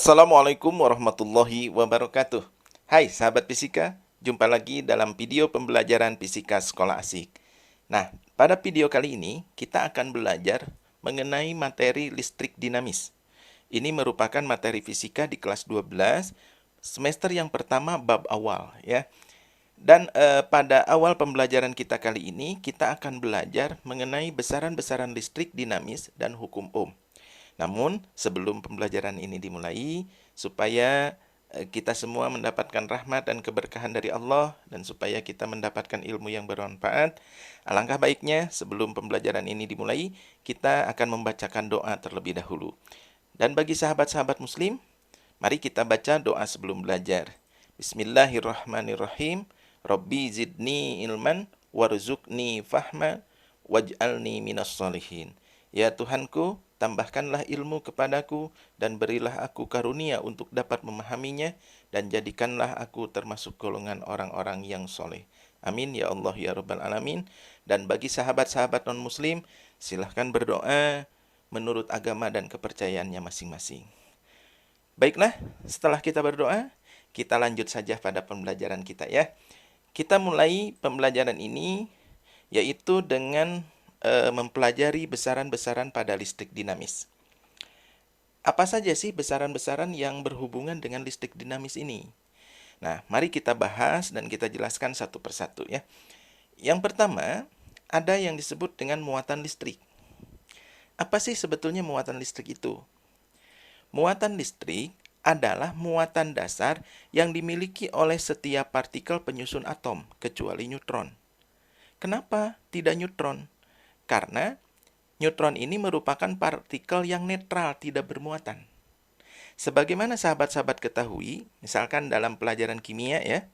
Assalamualaikum warahmatullahi wabarakatuh. Hai sahabat fisika, jumpa lagi dalam video pembelajaran fisika sekolah asik. Nah, pada video kali ini kita akan belajar mengenai materi listrik dinamis. Ini merupakan materi fisika di kelas 12 semester yang pertama bab awal ya. Dan pada awal pembelajaran kita kali ini kita akan belajar mengenai besaran-besaran listrik dinamis dan hukum Ohm. Namun, sebelum pembelajaran ini dimulai, supaya kita semua mendapatkan rahmat dan keberkahan dari Allah, dan supaya kita mendapatkan ilmu yang bermanfaat, alangkah baiknya sebelum pembelajaran ini dimulai, kita akan membacakan doa terlebih dahulu. Dan bagi sahabat-sahabat muslim, mari kita baca doa sebelum belajar. Bismillahirrahmanirrahim. Rabbi zidni ilman warzuqni fahma waj'alni minas solihin. Ya Tuhanku, tambahkanlah ilmu kepadaku dan berilah aku karunia untuk dapat memahaminya dan jadikanlah aku termasuk golongan orang-orang yang soleh. Amin ya Allah ya Rabbal Alamin. Dan bagi sahabat-sahabat non-muslim, silahkan berdoa menurut agama dan kepercayaannya masing-masing. Baiklah, setelah kita berdoa, kita lanjut saja pada pembelajaran kita ya. Kita mulai pembelajaran ini yaitu dengan mempelajari besaran-besaran pada listrik dinamis. Apa saja sih besaran-besaran yang berhubungan dengan listrik dinamis ini? Nah, mari kita bahas dan kita jelaskan satu persatu ya. Yang pertama, ada yang disebut dengan muatan listrik. Apa sih sebetulnya muatan listrik itu? Muatan listrik adalah muatan dasar yang dimiliki oleh setiap partikel penyusun atom, kecuali neutron. Kenapa tidak neutron? Karena neutron ini merupakan partikel yang netral, tidak bermuatan. Sebagaimana sahabat-sahabat ketahui, misalkan dalam pelajaran kimia ya,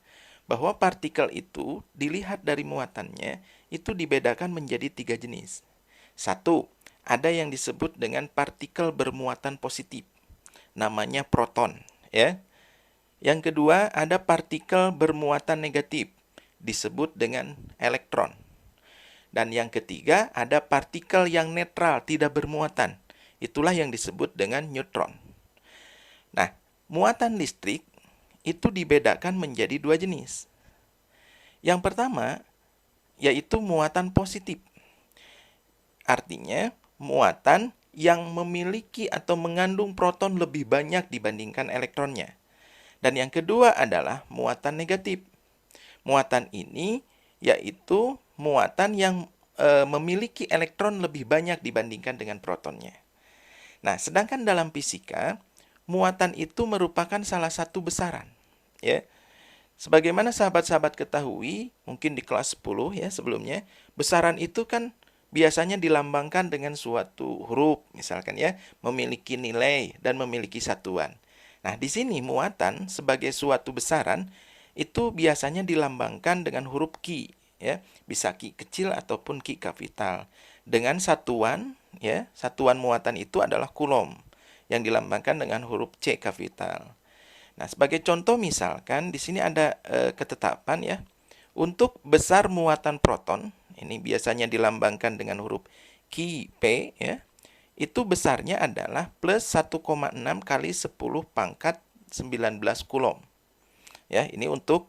bahwa partikel itu dilihat dari muatannya, itu dibedakan menjadi 3 jenis. Satu, ada yang disebut dengan partikel bermuatan positif, namanya proton ya. Yang kedua, ada partikel bermuatan negatif, disebut dengan elektron. Dan yang ketiga, ada partikel yang netral, tidak bermuatan. Itulah yang disebut dengan neutron. Nah, muatan listrik itu dibedakan menjadi 2 jenis. Yang pertama, yaitu muatan positif. Artinya, muatan yang memiliki atau mengandung proton lebih banyak dibandingkan elektronnya. Dan yang kedua adalah muatan negatif. Muatan ini yaitu muatan yang memiliki elektron lebih banyak dibandingkan dengan protonnya. Nah, sedangkan dalam fisika, muatan itu merupakan salah satu besaran. Ya. Sebagaimana sahabat-sahabat ketahui, mungkin di kelas 10 ya sebelumnya, besaran itu kan biasanya dilambangkan dengan suatu huruf, misalkan ya, memiliki nilai dan memiliki satuan. Nah, di sini muatan sebagai suatu besaran itu biasanya dilambangkan dengan huruf Q, ya, bisa Q kecil ataupun Q kapital. Dengan satuan, ya, satuan muatan itu adalah coulomb yang dilambangkan dengan huruf C kapital. Nah, sebagai contoh misalkan di sini ada ketetapan ya, untuk besar muatan proton, ini biasanya dilambangkan dengan huruf Q-P ya. Itu besarnya adalah plus 1,6 kali 10 pangkat 19 coulomb. Ya, ini untuk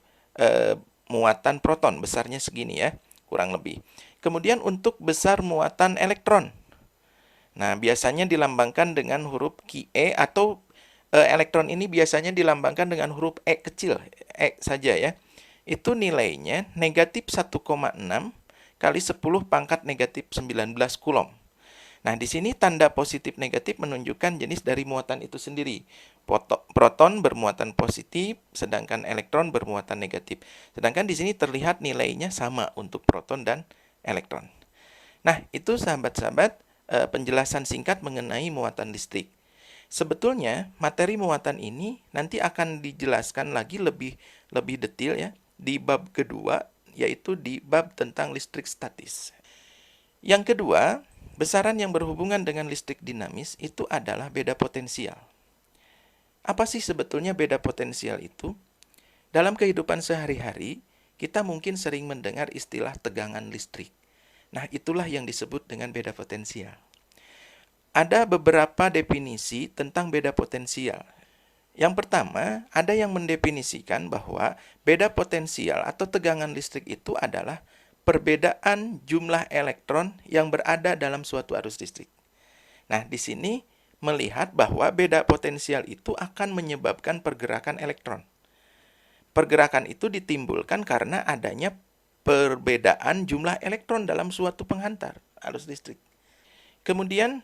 muatan proton besarnya segini ya, kurang lebih. Kemudian untuk besar muatan elektron. Nah, biasanya dilambangkan dengan huruf Qe atau elektron ini biasanya dilambangkan dengan huruf E kecil, E saja ya. Itu nilainya negatif 1,6 kali 10 pangkat negatif 19 coulomb. Nah, di sini tanda positif negatif menunjukkan jenis dari muatan itu sendiri. Proton bermuatan positif, sedangkan elektron bermuatan negatif. Sedangkan di sini terlihat nilainya sama untuk proton dan elektron. Nah, itu sahabat-sahabat penjelasan singkat mengenai muatan listrik. Sebetulnya materi muatan ini nanti akan dijelaskan lagi lebih detail ya di bab kedua, yaitu di bab tentang listrik statis. Yang kedua, besaran yang berhubungan dengan listrik dinamis itu adalah beda potensial. Apa sih sebetulnya beda potensial itu? Dalam kehidupan sehari-hari, kita mungkin sering mendengar istilah tegangan listrik. Nah, itulah yang disebut dengan beda potensial. Ada beberapa definisi tentang beda potensial. Yang pertama, ada yang mendefinisikan bahwa beda potensial atau tegangan listrik itu adalah perbedaan jumlah elektron yang berada dalam suatu arus listrik. Nah, di sini melihat bahwa beda potensial itu akan menyebabkan pergerakan elektron. Pergerakan itu ditimbulkan karena adanya perbedaan jumlah elektron dalam suatu penghantar arus listrik. Kemudian,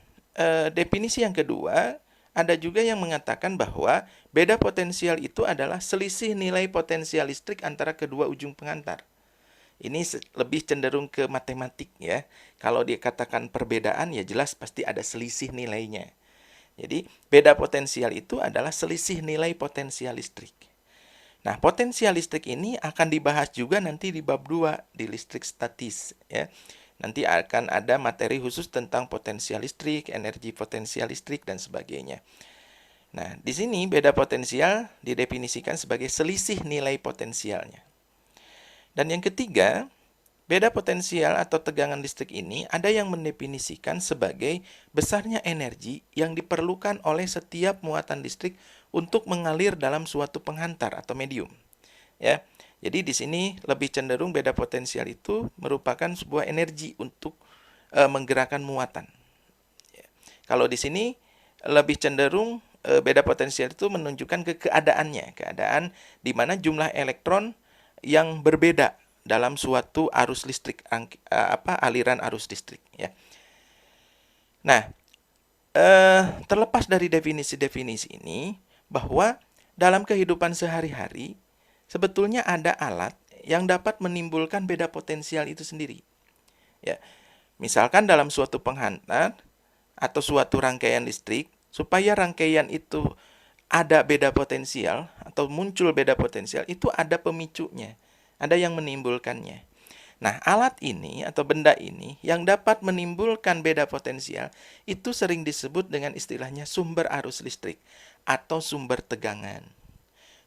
definisi yang kedua, ada juga yang mengatakan bahwa beda potensial itu adalah selisih nilai potensial listrik antara kedua ujung penghantar. Ini lebih cenderung ke matematik ya. Kalau dikatakan perbedaan ya jelas pasti ada selisih nilainya. Jadi beda potensial itu adalah selisih nilai potensial listrik. Nah, potensial listrik ini akan dibahas juga nanti di bab 2 di listrik statis ya. Nanti akan ada materi khusus tentang potensial listrik, energi potensial listrik, dan sebagainya. Nah, di sini beda potensial didefinisikan sebagai selisih nilai potensialnya. Dan yang ketiga, beda potensial atau tegangan listrik ini ada yang mendefinisikan sebagai besarnya energi yang diperlukan oleh setiap muatan listrik untuk mengalir dalam suatu penghantar atau medium. Ya. Jadi di sini lebih cenderung beda potensial itu merupakan sebuah energi untuk menggerakkan muatan. Ya. Kalau di sini lebih cenderung beda potensial itu menunjukkan ke keadaan di mana jumlah elektron yang berbeda dalam suatu arus listrik, aliran arus listrik. Ya. Nah, terlepas dari definisi-definisi ini, bahwa dalam kehidupan sehari-hari sebetulnya ada alat yang dapat menimbulkan beda potensial itu sendiri. Ya, misalkan dalam suatu penghantar atau suatu rangkaian listrik, supaya rangkaian itu ada beda potensial atau muncul beda potensial, itu ada pemicunya, ada yang menimbulkannya. Nah, alat ini atau benda ini yang dapat menimbulkan beda potensial itu sering disebut dengan istilahnya sumber arus listrik atau sumber tegangan.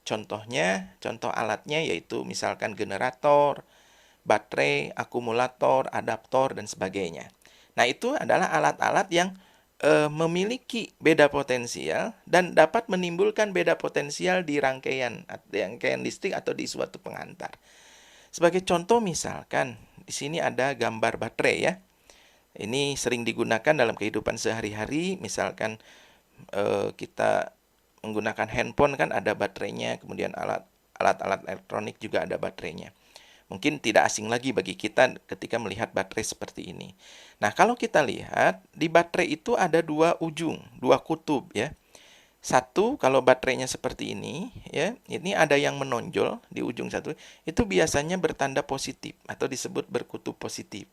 Contoh alatnya yaitu misalkan generator, baterai, akumulator, adaptor, dan sebagainya. Nah, itu adalah alat-alat yang memiliki beda potensial dan dapat menimbulkan beda potensial di rangkaian listrik atau di suatu penghantar. Sebagai contoh misalkan, di sini ada gambar baterai ya. Ini sering digunakan dalam kehidupan sehari-hari, misalkan kita menggunakan handphone kan ada baterainya, kemudian alat-alat elektronik juga ada baterainya. Mungkin tidak asing lagi bagi kita ketika melihat baterai seperti ini. Nah, kalau kita lihat di baterai itu ada dua ujung, dua kutub ya. Satu, kalau baterainya seperti ini ya, ini ada yang menonjol di ujung satu, itu biasanya bertanda positif atau disebut berkutub positif.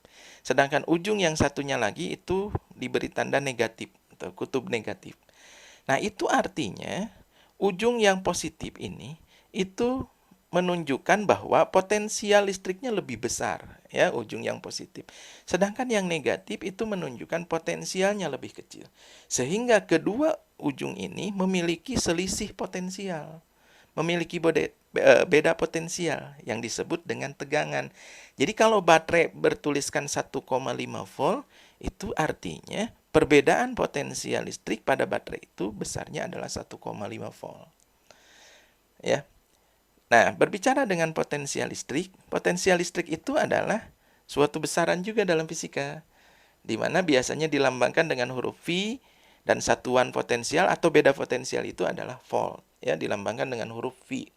Sedangkan ujung yang satunya lagi itu diberi tanda negatif atau kutub negatif. Nah, itu artinya ujung yang positif ini itu menunjukkan bahwa potensial listriknya lebih besar, ya, ujung yang positif. Sedangkan yang negatif itu menunjukkan potensialnya lebih kecil. Sehingga kedua ujung ini memiliki selisih potensial, memiliki beda potensial yang disebut dengan tegangan. Jadi kalau baterai bertuliskan 1,5 volt, itu artinya perbedaan potensial listrik pada baterai itu besarnya adalah 1,5 volt. Ya. Nah, berbicara dengan potensial listrik itu adalah suatu besaran juga dalam fisika, di mana biasanya dilambangkan dengan huruf V dan satuan potensial atau beda potensial itu adalah volt, ya, dilambangkan dengan huruf V,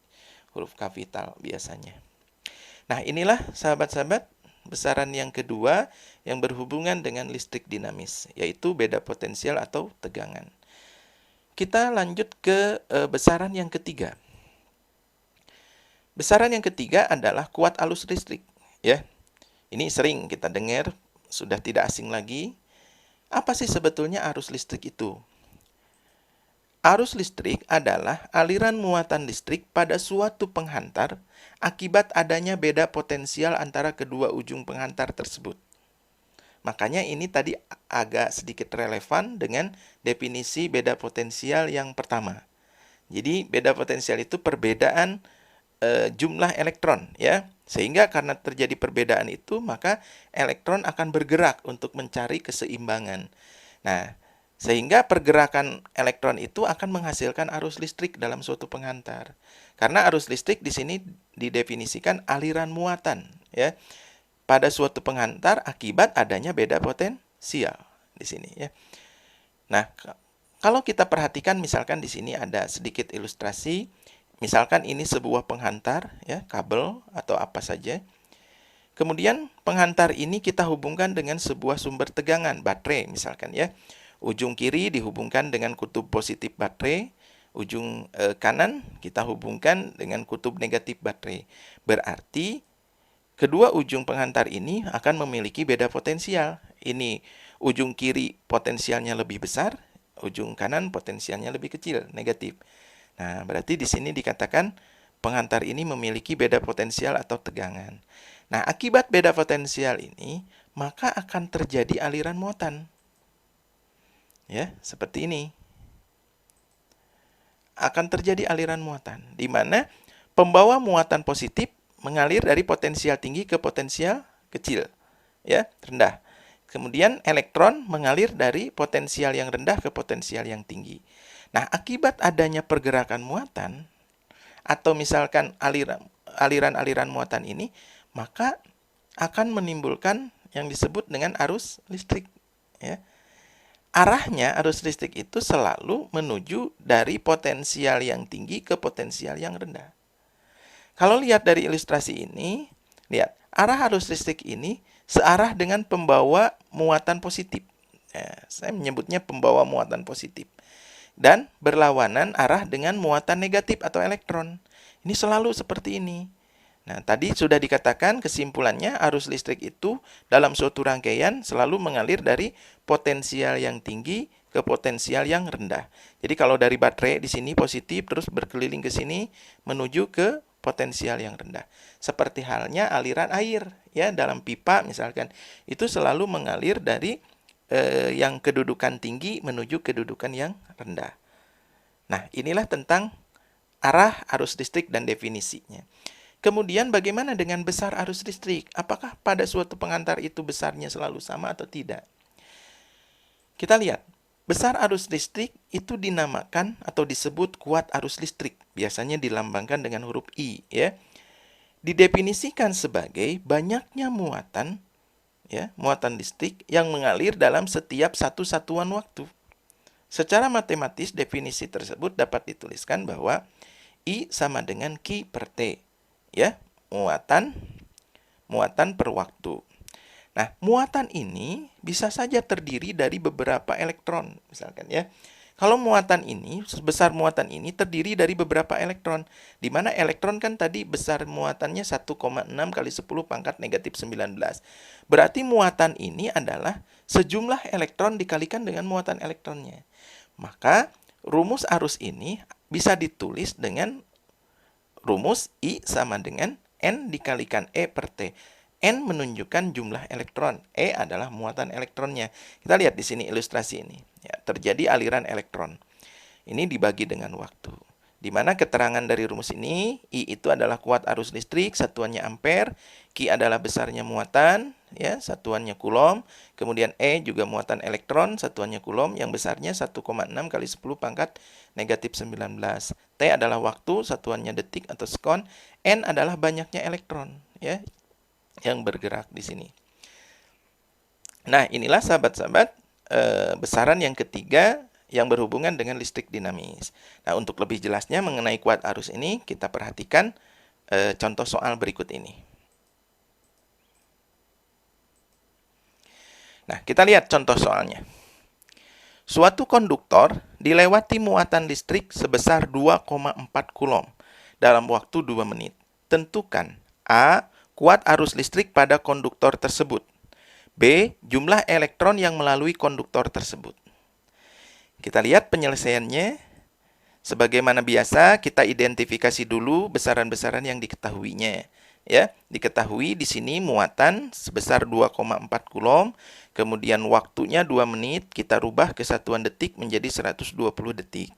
huruf kapital biasanya. Nah, inilah sahabat-sahabat besaran yang kedua yang berhubungan dengan listrik dinamis, yaitu beda potensial atau tegangan. Kita lanjut ke besaran yang ketiga. Besaran yang ketiga adalah kuat arus listrik, ya. Ini sering kita dengar, sudah tidak asing lagi. Apa sih sebetulnya arus listrik itu? Arus listrik adalah aliran muatan listrik pada suatu penghantar akibat adanya beda potensial antara kedua ujung penghantar tersebut. Makanya ini tadi agak sedikit relevan dengan definisi beda potensial yang pertama. Jadi beda potensial itu perbedaan jumlah elektron, ya. Sehingga karena terjadi perbedaan itu, maka elektron akan bergerak untuk mencari keseimbangan. Nah, Sehingga pergerakan elektron itu akan menghasilkan arus listrik dalam suatu penghantar. Karena arus listrik di sini didefinisikan aliran muatan, ya, pada suatu penghantar akibat adanya beda potensial di sini, ya. Nah, kalau kita perhatikan misalkan di sini ada sedikit ilustrasi. Misalkan ini sebuah penghantar, ya, kabel atau apa saja. Kemudian penghantar ini kita hubungkan dengan sebuah sumber tegangan, baterai misalkan, ya. Ujung kiri dihubungkan dengan kutub positif baterai, ujung kanan kita hubungkan dengan kutub negatif baterai. Berarti kedua ujung penghantar ini akan memiliki beda potensial. Ini ujung kiri potensialnya lebih besar, ujung kanan potensialnya lebih kecil, negatif. Nah, berarti di sini dikatakan penghantar ini memiliki beda potensial atau tegangan. Nah, akibat beda potensial ini, maka akan terjadi aliran muatan. Ya, seperti ini. Akan terjadi aliran muatan, di mana pembawa muatan positif mengalir dari potensial tinggi ke potensial kecil, ya, rendah. Kemudian elektron mengalir dari potensial yang rendah ke potensial yang tinggi. Nah, akibat adanya pergerakan muatan atau misalkan aliran-aliran muatan ini, maka akan menimbulkan yang disebut dengan arus listrik, ya. Arahnya arus listrik itu selalu menuju dari potensial yang tinggi ke potensial yang rendah. Kalau lihat dari ilustrasi ini, lihat, arah arus listrik ini searah dengan pembawa muatan positif. Ya, saya menyebutnya pembawa muatan positif. Dan berlawanan arah dengan muatan negatif atau elektron. Ini selalu seperti ini. Nah, tadi sudah dikatakan kesimpulannya arus listrik itu dalam suatu rangkaian selalu mengalir dari potensial yang tinggi ke potensial yang rendah. Jadi kalau dari baterai di sini positif terus berkeliling ke sini menuju ke potensial yang rendah. Seperti halnya aliran air, ya, dalam pipa misalkan, itu selalu mengalir dari yang kedudukan tinggi menuju kedudukan yang rendah. Nah, inilah tentang arah arus listrik dan definisinya. Kemudian bagaimana dengan besar arus listrik? Apakah pada suatu penghantar itu besarnya selalu sama atau tidak? Kita lihat, besar arus listrik itu dinamakan atau disebut kuat arus listrik. Biasanya dilambangkan dengan huruf I, ya. Didefinisikan sebagai banyaknya muatan, ya, muatan listrik yang mengalir dalam setiap satu satuan waktu. Secara matematis, definisi tersebut dapat dituliskan bahwa I sama dengan Q per T, ya, muatan per waktu. Nah, muatan ini bisa saja terdiri dari beberapa elektron, misalkan, ya. Kalau muatan ini, sebesar muatan ini terdiri dari beberapa elektron, di mana elektron kan tadi besar muatannya 1,6 kali 10 pangkat negatif 19. Berarti muatan ini adalah sejumlah elektron dikalikan dengan muatan elektronnya. Maka, rumus arus ini bisa ditulis dengan rumus I sama dengan N dikalikan E per T. N menunjukkan jumlah elektron, E adalah muatan elektronnya. Kita lihat di sini ilustrasi ini. Ya, terjadi aliran elektron. Ini dibagi dengan waktu. Di mana keterangan dari rumus ini, I itu adalah kuat arus listrik, satuannya ampere, Q adalah besarnya muatan, ya, satuannya kulom, kemudian E juga muatan elektron, satuannya kulom, yang besarnya 1,6 kali 10 pangkat negatif 19. T adalah waktu, satuannya detik atau sekon, N adalah banyaknya elektron, ya, yang bergerak di sini. Nah, inilah sahabat-sahabat besaran yang ketiga yang berhubungan dengan listrik dinamis. Nah, untuk lebih jelasnya mengenai kuat arus ini, kita perhatikan contoh soal berikut ini. Nah, kita lihat contoh soalnya. Suatu konduktor dilewati muatan listrik sebesar 2,4 kulom dalam waktu 2 menit. Tentukan A. Kuat arus listrik pada konduktor tersebut. B. Jumlah elektron yang melalui konduktor tersebut. Kita lihat penyelesaiannya. Sebagaimana biasa, kita identifikasi dulu besaran-besaran yang diketahuinya. Ya, diketahui di sini muatan sebesar 2,4 kulom, kemudian waktunya 2 menit, kita rubah ke satuan detik menjadi 120 detik.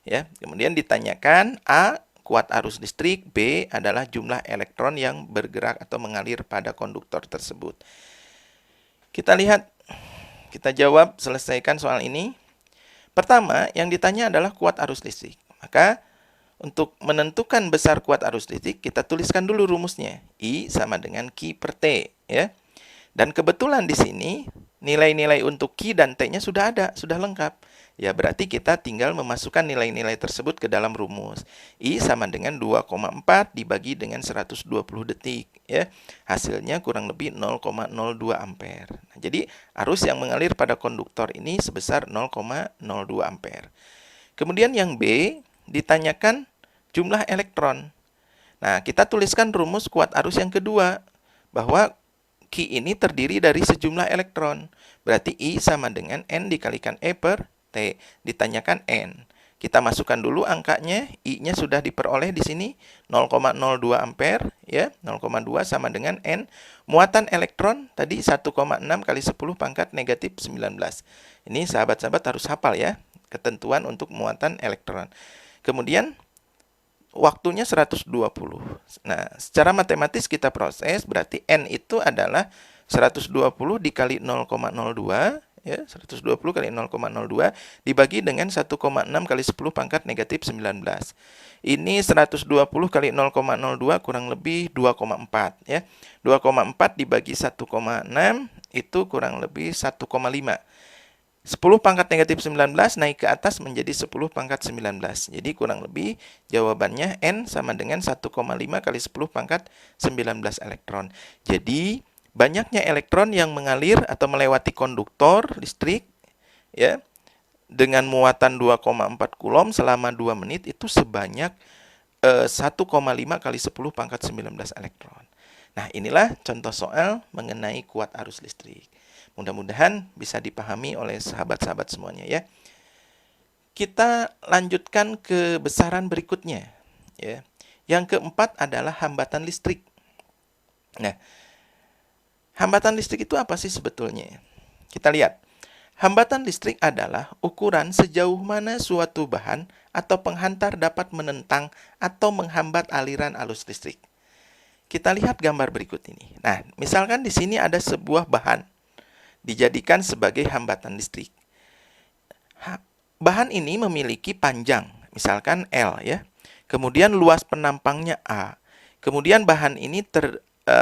Ya, kemudian ditanyakan A. Kuat arus listrik, B adalah jumlah elektron yang bergerak atau mengalir pada konduktor tersebut. Kita lihat, kita jawab, selesaikan soal ini. Pertama, yang ditanya adalah kuat arus listrik. Maka, untuk menentukan besar kuat arus listrik, kita tuliskan dulu rumusnya. I sama dengan Q per T, ya. Dan kebetulan di sini, nilai-nilai untuk Q dan T-nya sudah ada, sudah lengkap. Ya, berarti kita tinggal memasukkan nilai-nilai tersebut ke dalam rumus. I sama dengan 2,4 dibagi dengan 120 detik. Ya. Hasilnya kurang lebih 0,02 ampere. Nah, jadi, arus yang mengalir pada konduktor ini sebesar 0,02 ampere. Kemudian yang B, ditanyakan jumlah elektron. Nah, kita tuliskan rumus kuat arus yang kedua, bahwa Q ini terdiri dari sejumlah elektron. Berarti I sama dengan N dikalikan E per T. Ditanyakan N. Kita masukkan dulu angkanya. I-nya sudah diperoleh di sini 0,02 ampere, ya. 0,2 sama dengan N. Muatan elektron tadi 1,6 kali 10 pangkat negatif 19. Ini sahabat-sahabat harus hafal ya, ketentuan untuk muatan elektron. Kemudian waktunya 120. Nah, secara matematis kita proses, berarti N itu adalah 120 dikali 0,02, ya, 120 kali 0,02 dibagi dengan 1,6 kali 10 pangkat negatif 19. Ini 120 kali 0,02 kurang lebih 2,4, ya. 2,4 dibagi 1,6 itu kurang lebih 1,5. 10 pangkat negatif 19 naik ke atas menjadi 10 pangkat 19. Jadi kurang lebih jawabannya N sama dengan 1,5 kali 10 pangkat 19 elektron. Jadi banyaknya elektron yang mengalir atau melewati konduktor listrik, ya, dengan muatan 2,4 kulom selama 2 menit itu sebanyak 1,5 kali 10 pangkat 19 elektron. Nah, inilah contoh soal mengenai kuat arus listrik. Mudah-mudahan bisa dipahami oleh sahabat-sahabat semuanya ya. Kita lanjutkan ke besaran berikutnya ya. Yang keempat adalah hambatan listrik. Nah, hambatan listrik itu apa sih sebetulnya? Kita lihat. Hambatan listrik adalah ukuran sejauh mana suatu bahan atau penghantar dapat menentang atau menghambat aliran arus listrik. Kita lihat gambar berikut ini. Nah, misalkan di sini ada sebuah bahan dijadikan sebagai hambatan listrik. Bahan ini memiliki panjang, misalkan L ya. Kemudian luas penampangnya A. Kemudian bahan ini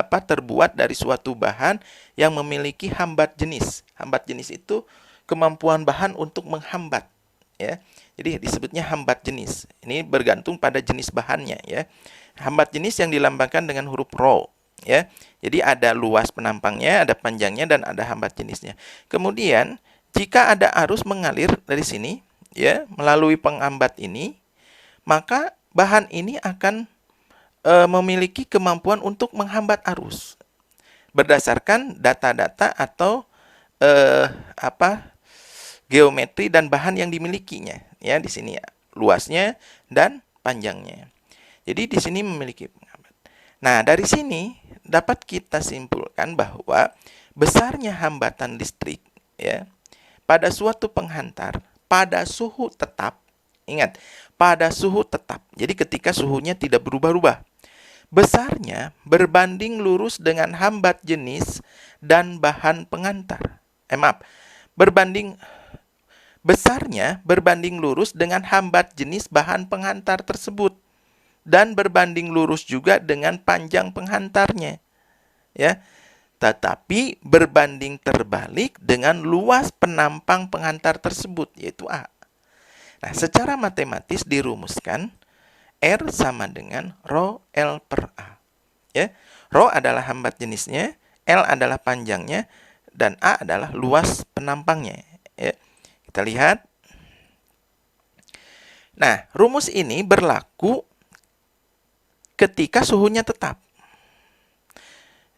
terbuat dari suatu bahan yang memiliki hambat jenis. Hambat jenis itu kemampuan bahan untuk menghambat ya. Jadi disebutnya hambat jenis. Ini bergantung pada jenis bahannya ya. Hambat jenis yang dilambangkan dengan huruf Rho. Ya, jadi ada luas penampangnya, ada panjangnya, dan ada hambat jenisnya. Kemudian, jika ada arus mengalir dari sini, ya, melalui penghambat ini, maka bahan ini akan memiliki kemampuan untuk menghambat arus berdasarkan data-data atau geometri dan bahan yang dimilikinya. Ya, di sini ya, luasnya dan panjangnya. Jadi di sini memiliki penghambat. Nah, dari sini dapat kita simpulkan bahwa besarnya hambatan listrik ya pada suatu penghantar pada suhu tetap, ingat, pada suhu tetap. Jadi ketika suhunya tidak berubah-ubah, besarnya berbanding lurus dengan hambat jenis dan bahan pengantar. Besarnya berbanding lurus dengan hambat jenis bahan pengantar tersebut. Dan berbanding lurus juga dengan panjang penghantarnya. Ya. Tetapi berbanding terbalik dengan luas penampang penghantar tersebut, yaitu A. Nah, secara matematis dirumuskan R sama dengan Rho L per A. Ya. Rho adalah hambat jenisnya, L adalah panjangnya, dan A adalah luas penampangnya. Ya. Kita lihat. Nah, rumus ini berlaku ketika suhunya tetap.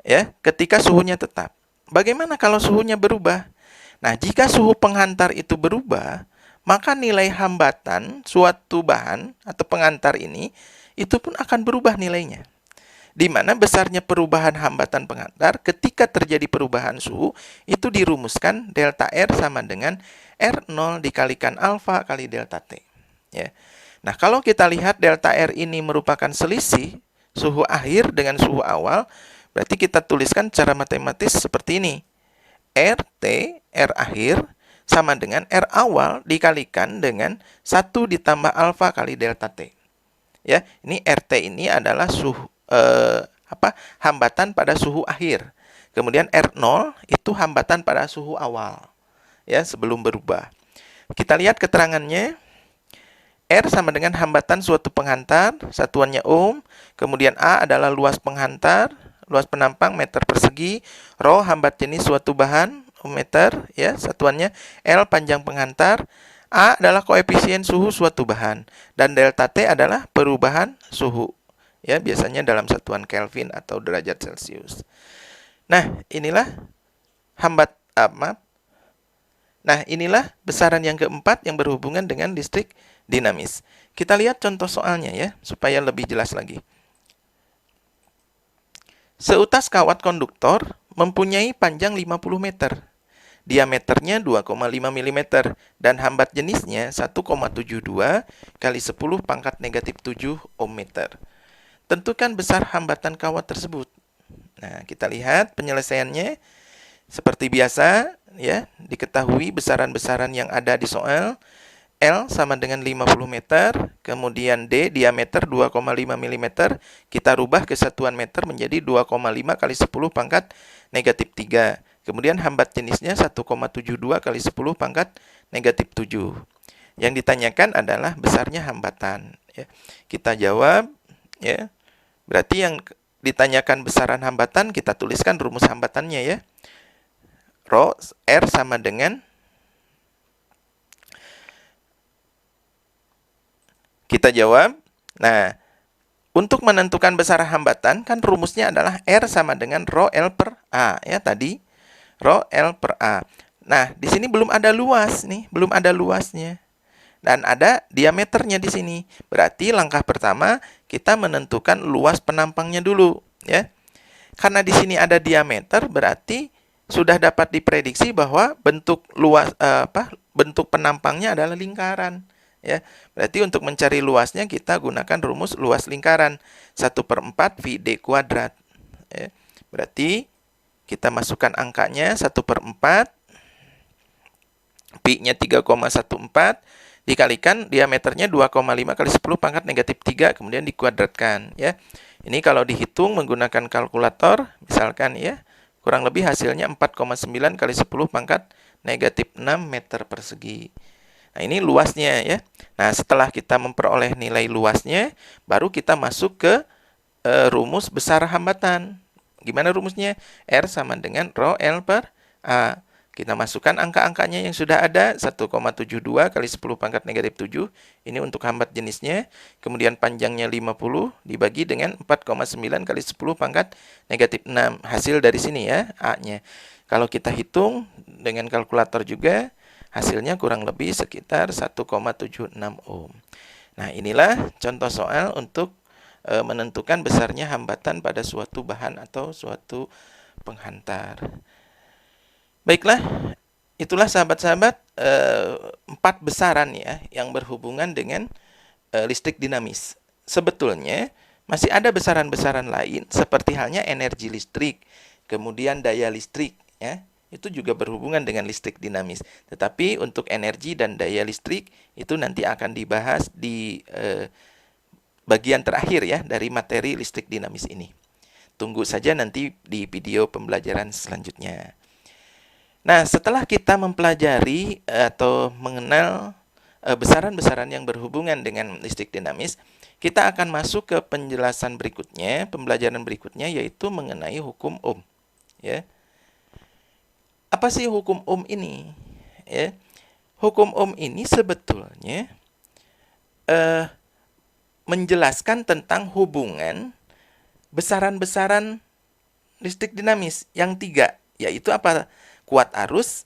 Ya, ketika suhunya tetap. Bagaimana kalau suhunya berubah? Nah, jika suhu penghantar itu berubah, maka nilai hambatan suatu bahan atau penghantar ini itu pun akan berubah nilainya. Di mana besarnya perubahan hambatan penghantar ketika terjadi perubahan suhu itu dirumuskan delta R sama dengan R0 dikalikan alfa kali delta T. Ya. Nah, kalau kita lihat delta R ini merupakan selisih suhu akhir dengan suhu awal, berarti kita tuliskan secara matematis seperti ini. RT, R akhir, sama dengan R awal dikalikan dengan 1 ditambah alfa kali delta T. Ya, ini RT ini adalah hambatan pada suhu akhir. Kemudian R0 itu hambatan pada suhu awal. Ya, sebelum berubah. Kita lihat keterangannya. R sama dengan hambatan suatu penghantar, satuannya ohm. Kemudian A adalah luas penghantar, luas penampang meter persegi. Rho hambat jenis suatu bahan, meter, ya, satuannya. L panjang penghantar. A adalah koefisien suhu suatu bahan. Dan delta T adalah perubahan suhu. Ya, biasanya dalam satuan Kelvin atau derajat Celcius. Nah, inilah inilah besaran yang keempat yang berhubungan dengan listrik dinamis. Kita lihat contoh soalnya ya, supaya lebih jelas lagi. Seutas kawat konduktor mempunyai panjang 50 meter. Diameternya 2,5 mm dan hambat jenisnya 1,72 kali 10 pangkat negatif 7 ohm meter. Tentukan besar hambatan kawat tersebut. Nah, kita lihat penyelesaiannya. Seperti biasa, ya, diketahui besaran-besaran yang ada di soal. L sama dengan 50 meter, kemudian D diameter 2,5 mm, kita rubah ke satuan meter menjadi 2,5 kali 10 pangkat negatif 3. Kemudian hambat jenisnya 1,72 kali 10 pangkat negatif 7. Yang ditanyakan adalah besarnya hambatan. Ya. Kita jawab, ya. Berarti yang ditanyakan besaran hambatan, kita tuliskan rumus hambatannya ya. Rho R sama dengan, kita jawab. Nah, untuk menentukan besaran hambatan kan rumusnya adalah R sama dengan rho L per A ya tadi. Rho L per A. Nah, di sini belum ada luas nih, belum ada luasnya. Dan ada diameternya di sini. Berarti langkah pertama kita menentukan luas penampangnya dulu ya. Karena di sini ada diameter berarti sudah dapat diprediksi bahwa bentuk bentuk penampangnya adalah lingkaran. Ya, berarti untuk mencari luasnya kita gunakan rumus luas lingkaran 1/4 VD kuadrat. Ya, berarti kita masukkan angkanya 1/4, pi-nya 3,14 dikalikan diameternya 2,5 kali 10 pangkat negatif 3 kemudian dikuadratkan. Ya, ini kalau dihitung menggunakan kalkulator misalkan ya kurang lebih hasilnya 4,9 kali 10 pangkat negatif 6 meter persegi. Nah, ini luasnya ya. Nah, setelah kita memperoleh nilai luasnya, baru kita masuk ke rumus besar hambatan. Gimana rumusnya? R sama dengan rho L per A. Kita masukkan angka-angkanya yang sudah ada, 1,72 kali 10 pangkat negatif 7. Ini untuk hambat jenisnya. Kemudian panjangnya 50 dibagi dengan 4,9 kali 10 pangkat negatif 6. Hasil dari sini ya, A-nya. Kalau kita hitung dengan kalkulator juga, hasilnya kurang lebih sekitar 1,76 ohm. Nah, inilah contoh soal untuk menentukan besarnya hambatan pada suatu bahan atau suatu penghantar. Baiklah, itulah sahabat-sahabat 4 besaran ya yang berhubungan dengan listrik dinamis. Sebetulnya masih ada besaran-besaran lain seperti halnya energi listrik, kemudian daya listrik ya. Itu juga berhubungan dengan listrik dinamis. Tetapi untuk energi dan daya listrik itu nanti akan dibahas di bagian terakhir ya dari materi listrik dinamis ini. Tunggu saja nanti di video pembelajaran selanjutnya. Nah, setelah kita mempelajari atau mengenal besaran-besaran yang berhubungan dengan listrik dinamis, kita akan masuk ke penjelasan berikutnya, pembelajaran berikutnya yaitu mengenai hukum Ohm. Ya. Apa sih hukum Ohm ini? Ya. Hukum Ohm ini sebetulnya menjelaskan tentang hubungan besaran-besaran listrik dinamis yang 3, yaitu apa? Kuat arus,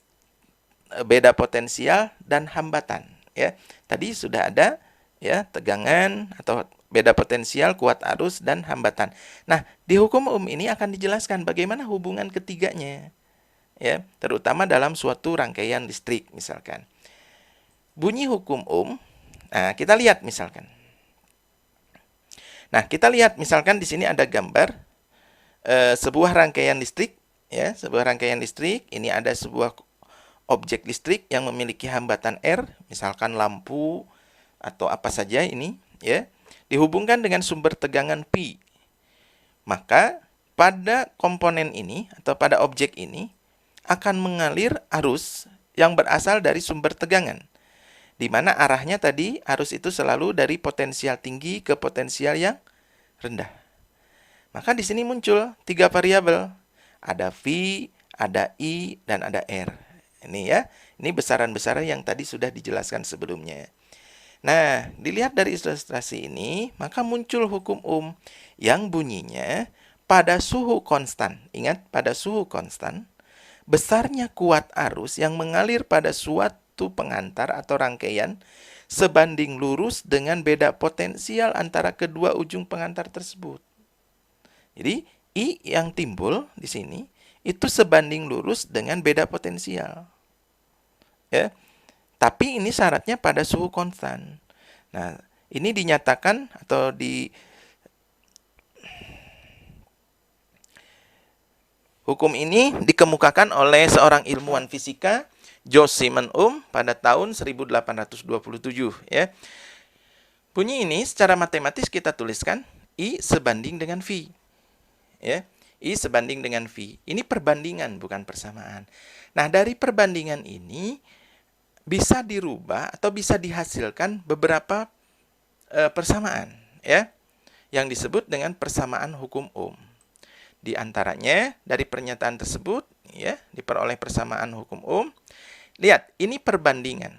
beda potensial, dan hambatan. Ya. Tadi sudah ada ya tegangan atau beda potensial, kuat arus, dan hambatan. Nah, di hukum Ohm ini akan dijelaskan bagaimana hubungan ketiganya. Ya, terutama dalam suatu rangkaian listrik misalkan. Bunyi hukum Ohm. Nah, kita lihat misalkan. Nah, kita lihat misalkan di sini ada gambar sebuah rangkaian listrik ya, sebuah rangkaian listrik. Ini ada sebuah objek listrik yang memiliki hambatan R, misalkan lampu atau apa saja ini, ya, dihubungkan dengan sumber tegangan P. Maka pada komponen ini atau pada objek ini akan mengalir arus yang berasal dari sumber tegangan, di mana arahnya tadi arus itu selalu dari potensial tinggi ke potensial yang rendah. Maka di sini muncul 3 variabel. Ada V, ada I, dan ada R. Ini ya, ini besaran-besaran yang tadi sudah dijelaskan sebelumnya. Nah, dilihat dari ilustrasi ini, maka muncul hukum Ohm yang bunyinya pada suhu konstan. Ingat, pada suhu konstan, besarnya kuat arus yang mengalir pada suatu pengantar atau rangkaian sebanding lurus dengan beda potensial antara kedua ujung pengantar tersebut. Jadi, I yang timbul di sini itu sebanding lurus dengan beda potensial. Ya. Tapi ini syaratnya pada suhu konstan. Nah, ini dinyatakan atau hukum ini dikemukakan oleh seorang ilmuwan fisika, Joseph Ohm, pada tahun 1827. Ya. Bunyi ini secara matematis kita tuliskan I sebanding dengan V. Ya, I sebanding dengan V. Ini perbandingan, bukan persamaan. Nah, dari perbandingan ini bisa dirubah atau bisa dihasilkan beberapa persamaan, ya, yang disebut dengan persamaan hukum Ohm. Di antaranya dari pernyataan tersebut, ya, diperoleh persamaan hukum Ohm. Lihat, ini perbandingan.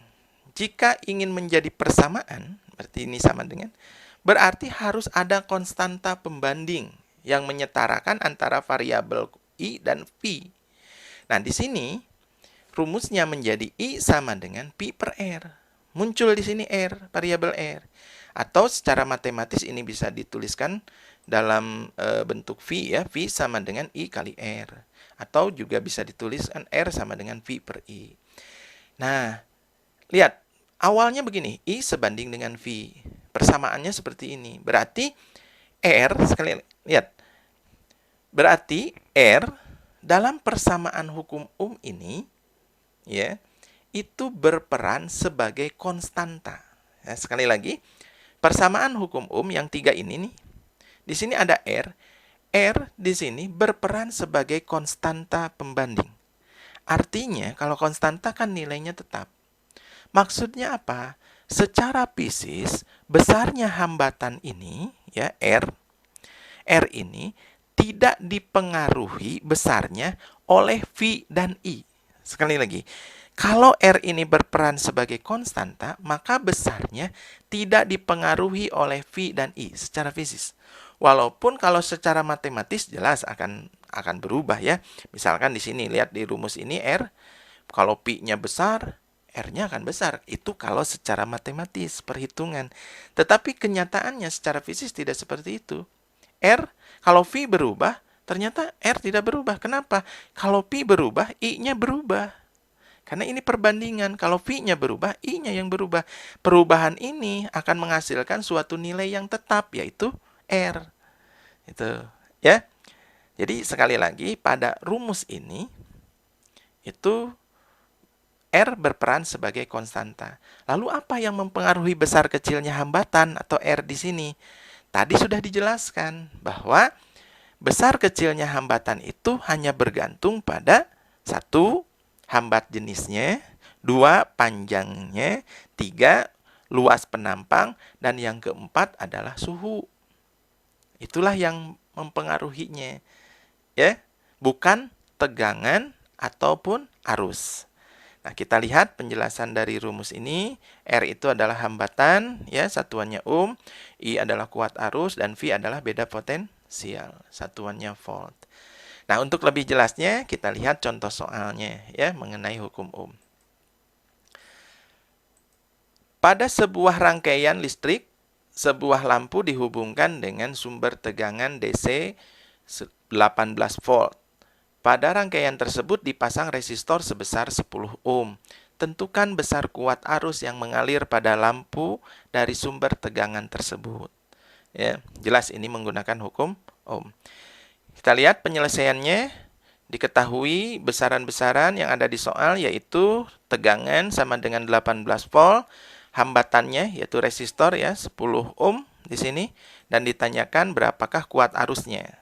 Jika ingin menjadi persamaan, berarti ini sama dengan, berarti harus ada konstanta pembanding yang menyetarakan antara variabel I dan V. Nah, di sini rumusnya menjadi I sama dengan P per R. Muncul di sini R, variabel R. Atau secara matematis ini bisa dituliskan dalam bentuk V, ya. V sama dengan I kali R. Atau juga bisa dituliskan R sama dengan V per I. Nah, lihat. Awalnya begini, I sebanding dengan V. Persamaannya seperti ini. Berarti R, sekali lihat. Berarti R dalam persamaan hukum Ohm ini, ya, itu berperan sebagai konstanta. Ya, sekali lagi, persamaan hukum Ohm yang 3 ini nih. Di sini ada R. R di sini berperan sebagai konstanta pembanding. Artinya, kalau konstanta kan nilainya tetap. Maksudnya apa? Secara fisis, besarnya hambatan ini, ya, R ini tidak dipengaruhi besarnya oleh V dan I. Sekali lagi, kalau R ini berperan sebagai konstanta, maka besarnya tidak dipengaruhi oleh V dan I secara fisis. Walaupun kalau secara matematis jelas akan berubah, ya. Misalkan di sini lihat di rumus ini R, kalau P-nya besar, R-nya akan besar. Itu kalau secara matematis, perhitungan. Tetapi kenyataannya secara fisik tidak seperti itu. R, kalau V berubah, ternyata R tidak berubah. Kenapa? Kalau P berubah, I-nya berubah. Karena ini perbandingan. Kalau V-nya berubah, I-nya yang berubah. Perubahan ini akan menghasilkan suatu nilai yang tetap, yaitu R. Itu, ya. Jadi sekali lagi, pada rumus ini, itu R berperan sebagai konstanta. Lalu apa yang mempengaruhi besar kecilnya hambatan atau R di sini? Tadi sudah dijelaskan bahwa besar kecilnya hambatan itu hanya bergantung pada 1, hambat jenisnya, 2, panjangnya, 3, luas penampang, dan yang keempat adalah suhu. Itulah yang mempengaruhinya, ya, bukan tegangan ataupun arus. Nah, kita lihat penjelasan dari rumus ini. R itu adalah hambatan, ya, satuannya Ohm. I adalah kuat arus, dan V adalah beda potensial, satuannya volt. Nah, untuk lebih jelasnya, kita lihat contoh soalnya, ya, mengenai hukum Ohm. Pada sebuah rangkaian listrik, sebuah lampu dihubungkan dengan sumber tegangan DC 18 volt. Pada rangkaian tersebut dipasang resistor sebesar 10 ohm. Tentukan besar kuat arus yang mengalir pada lampu dari sumber tegangan tersebut. Ya, jelas ini menggunakan hukum Ohm. Kita lihat penyelesaiannya. Diketahui besaran-besaran yang ada di soal yaitu tegangan sama dengan 18 volt, hambatannya yaitu resistor ya 10 ohm di sini, dan ditanyakan berapakah kuat arusnya.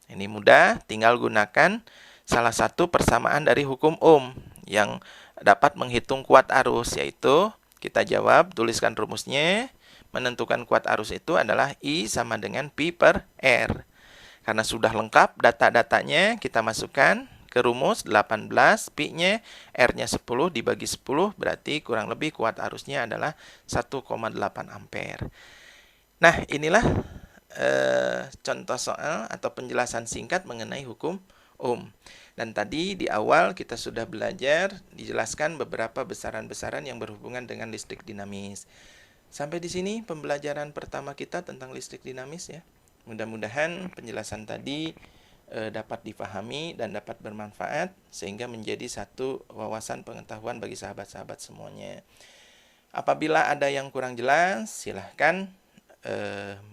Ini mudah, tinggal gunakan salah satu persamaan dari hukum ohm yang dapat menghitung kuat arus, yaitu kita jawab, tuliskan rumusnya. Menentukan kuat arus itu adalah I sama dengan P per R. Karena sudah lengkap data-datanya, kita masukkan ke rumus 18, Pi-nya, R-nya 10 dibagi 10, berarti kurang lebih kuat arusnya adalah 1,8 ampere. Nah, inilah contoh soal atau penjelasan singkat mengenai hukum Ohm. Dan tadi di awal kita sudah belajar, dijelaskan beberapa besaran-besaran yang berhubungan dengan listrik dinamis. Sampai di sini pembelajaran pertama kita tentang listrik dinamis ya. Mudah-mudahan penjelasan tadi dapat dipahami dan dapat bermanfaat sehingga menjadi satu wawasan pengetahuan bagi sahabat-sahabat semuanya. Apabila ada yang kurang jelas, silahkan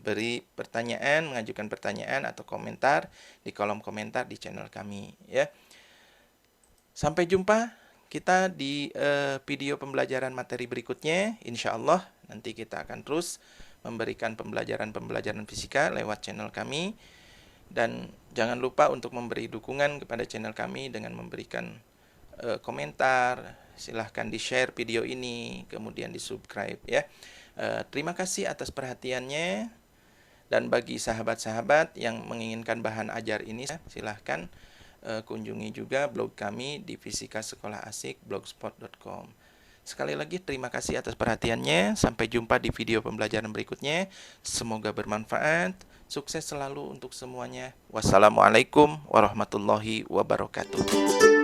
beri pertanyaan, mengajukan pertanyaan atau komentar di kolom komentar di channel kami ya. Sampai jumpa kita di video pembelajaran materi berikutnya. Insya Allah nanti kita akan terus memberikan pembelajaran-pembelajaran fisika lewat channel kami. Dan jangan lupa untuk memberi dukungan kepada channel kami dengan memberikan komentar. Silahkan di-share video ini, kemudian di-subscribe ya. Terima kasih atas perhatiannya. Dan bagi sahabat-sahabat yang menginginkan bahan ajar ini, silahkan kunjungi juga blog kami di Fisika Sekolah Asik blogspot.com. Sekali lagi terima kasih atas perhatiannya. Sampai jumpa di video pembelajaran berikutnya. Semoga bermanfaat. Sukses selalu untuk semuanya. Wassalamualaikum warahmatullahi wabarakatuh.